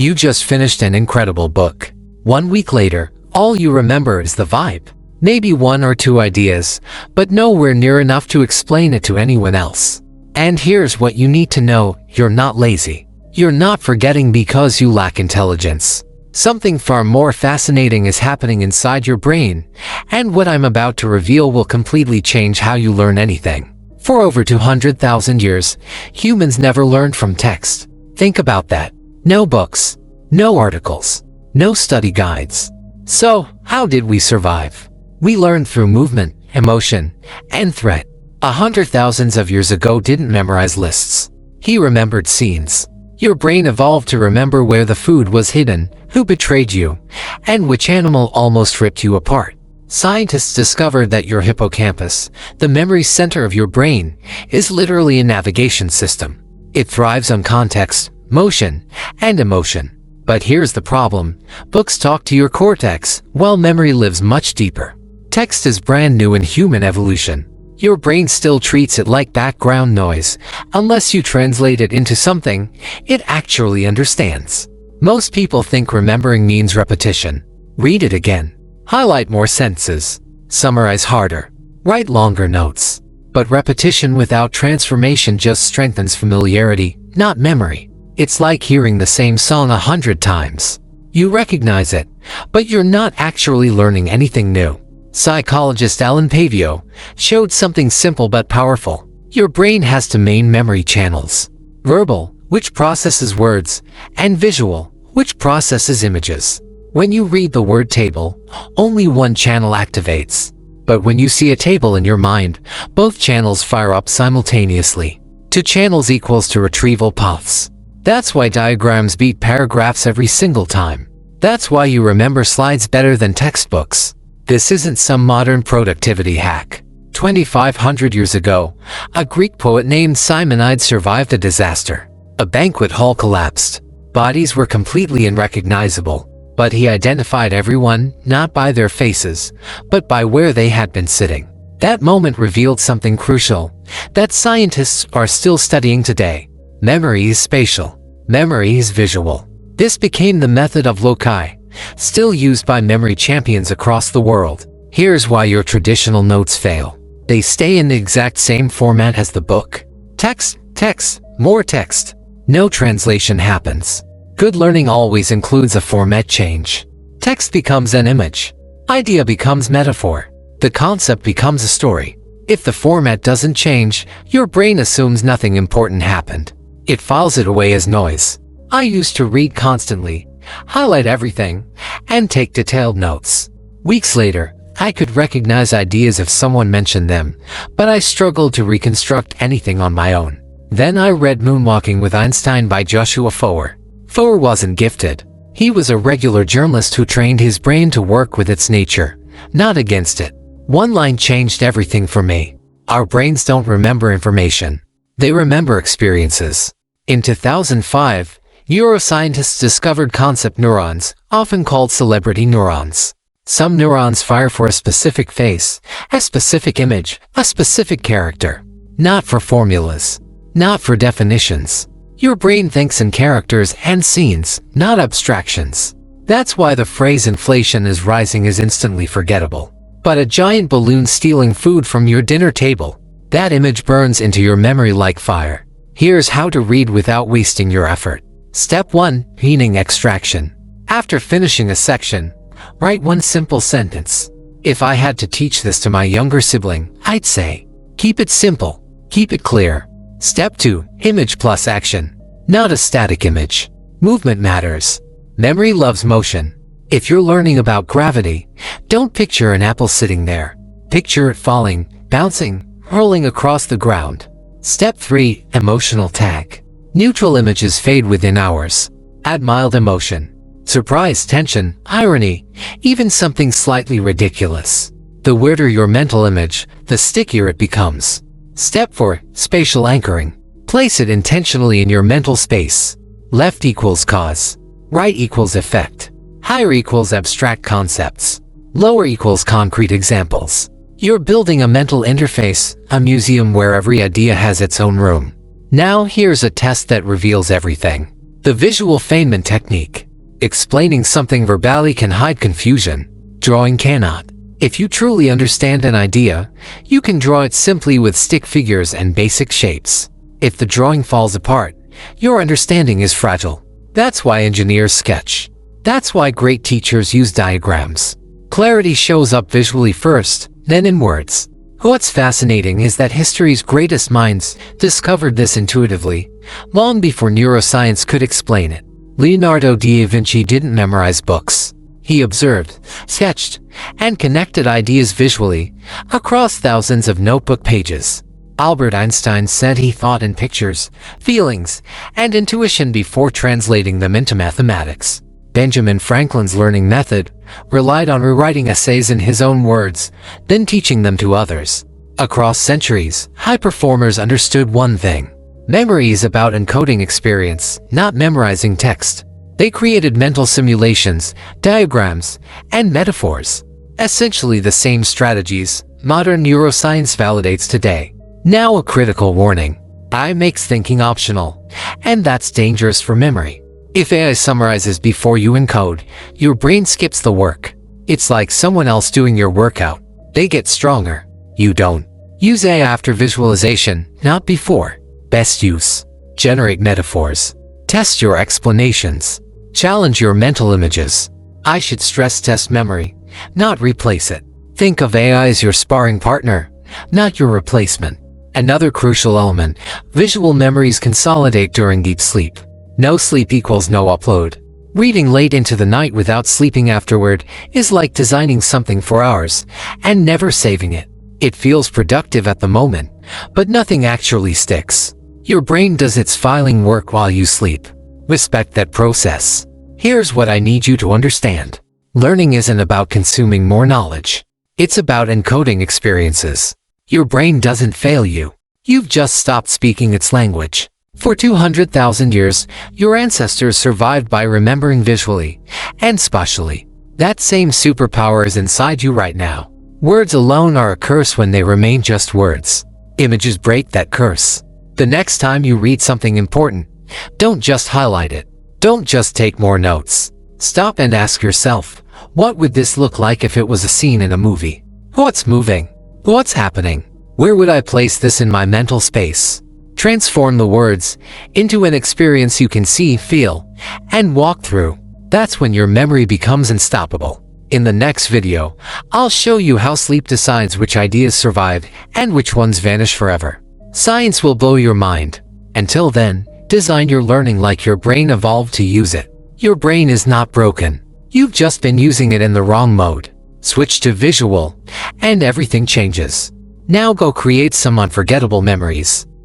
You just finished an incredible book. 1 week later, all you remember is the vibe. Maybe 1 or 2 ideas, but nowhere near enough to explain it to anyone else. And here's what you need to know: you're not lazy. You're not forgetting because you lack intelligence. Something far more fascinating is happening inside your brain, and what I'm about to reveal will completely change how you learn anything. For over 200,000 years, humans never learned from text. Think about that. No books, no articles, no study guides. So, how did we survive? We learned through movement, emotion, and threat. 100,000 of years ago didn't memorize lists. He remembered scenes. Your brain evolved to remember where the food was hidden, who betrayed you, and which animal almost ripped you apart. Scientists discovered that your hippocampus, the memory center of your brain, is literally a navigation system. It thrives on context, motion, and emotion. But here's the problem: books talk to your cortex, while memory lives much deeper. Text is brand new in human evolution. Your brain still treats it like background noise, unless you translate it into something it actually understands. Most people think remembering means repetition. Read it again. Highlight more sentences. Summarize harder. Write longer notes. But repetition without transformation just strengthens familiarity, not memory. It's like hearing the same song 100 times. You recognize it, but you're not actually learning anything new. Psychologist Alan Pavio showed something simple but powerful. Your brain has two main memory channels: verbal, which processes words, and visual, which processes images. When you read the word table, only one channel activates. But when you see a table in your mind, both channels fire up simultaneously. Two channels equals to retrieval paths. That's why diagrams beat paragraphs every single time. That's why you remember slides better than textbooks. This isn't some modern productivity hack. 2,500 years ago, a Greek poet named Simonides survived a disaster. A banquet hall collapsed. Bodies were completely unrecognizable, but he identified everyone not by their faces, but by where they had been sitting. That moment revealed something crucial that scientists are still studying today. Memory is spatial. Memory is visual. This became the method of loci, still used by memory champions across the world. Here's why your traditional notes fail. They stay in the exact same format as the book. Text, text, more text. No translation happens. Good learning always includes a format change. Text becomes an image. Idea becomes metaphor. The concept becomes a story. If the format doesn't change, your brain assumes nothing important happened. It files it away as noise. I used to read constantly, highlight everything, and take detailed notes. Weeks later, I could recognize ideas if someone mentioned them, but I struggled to reconstruct anything on my own. Then I read Moonwalking with Einstein by Joshua Foer. Foer wasn't gifted. He was a regular journalist who trained his brain to work with its nature, not against it. One line changed everything for me. Our brains don't remember information. They remember experiences. In 2005, neuroscientists discovered concept neurons, often called celebrity neurons. Some neurons fire for a specific face, a specific image, a specific character. Not for formulas. Not for definitions. Your brain thinks in characters and scenes, not abstractions. That's why the phrase inflation is rising is instantly forgettable. But a giant balloon stealing food from your dinner table, that image burns into your memory like fire. Here's how to read without wasting your effort. Step 1. Meaning extraction. After finishing a section, write one simple sentence. If I had to teach this to my younger sibling, I'd say, keep it simple, keep it clear. Step 2. Image plus action. Not a static image. Movement matters. Memory loves motion. If you're learning about gravity, don't picture an apple sitting there. Picture it falling, bouncing, rolling across the ground. Step 3. Emotional tag. Neutral images fade within hours. Add mild emotion. Surprise, tension, irony, even something slightly ridiculous. The weirder your mental image, the stickier it becomes. Step 4. Spatial anchoring. Place it intentionally in your mental space. Left equals cause. Right equals effect. Higher equals abstract concepts. Lower equals concrete examples. You're building a mental interface, a museum where every idea has its own room. Now here's a test that reveals everything. The visual feynman technique. Explaining something verbally can hide confusion. Drawing cannot. If you truly understand an idea, you can draw it simply with stick figures and basic shapes. If the drawing falls apart, your understanding is fragile. That's why engineers sketch. That's why great teachers use diagrams. Clarity shows up visually first, then in words. What's fascinating is that history's greatest minds discovered this intuitively, long before neuroscience could explain it. Leonardo da Vinci didn't memorize books. He observed, sketched, and connected ideas visually across thousands of notebook pages. Albert Einstein said he thought in pictures, feelings, and intuition before translating them into mathematics. Benjamin Franklin's learning method relied on rewriting essays in his own words, then teaching them to others. Across centuries, high performers understood one thing. Memory is about encoding experience, not memorizing text. They created mental simulations, diagrams, and metaphors. Essentially the same strategies modern neuroscience validates today. Now a critical warning. AI makes thinking optional, and that's dangerous for memory. If AI summarizes before you encode, your brain skips the work. It's like someone else doing your workout. They get stronger. You don't. Use AI after visualization, not before. Best use. Generate metaphors. Test your explanations. Challenge your mental images. I should stress test memory, not replace it. Think of AI as your sparring partner, not your replacement. Another crucial element, visual memories consolidate during deep sleep. No sleep equals no upload. Reading late into the night without sleeping afterward is like designing something for hours and never saving it. It feels productive at the moment, but nothing actually sticks. Your brain does its filing work while you sleep. Respect that process. Here's what I need you to understand. Learning isn't about consuming more knowledge. It's about encoding experiences. Your brain doesn't fail you. You've just stopped speaking its language. For 200,000 years, your ancestors survived by remembering visually and spatially. That same superpower is inside you right now. Words alone are a curse when they remain just words. Images break that curse. The next time you read something important, don't just highlight it. Don't just take more notes. Stop and ask yourself, what would this look like if it was a scene in a movie? What's moving? What's happening? Where would I place this in my mental space? Transform the words into an experience you can see, feel, and walk through. That's when your memory becomes unstoppable. In the next video, I'll show you how sleep decides which ideas survive and which ones vanish forever. Science will blow your mind. Until then, design your learning like your brain evolved to use it. Your brain is not broken. You've just been using it in the wrong mode. Switch to visual, and everything changes. Now go create some unforgettable memories.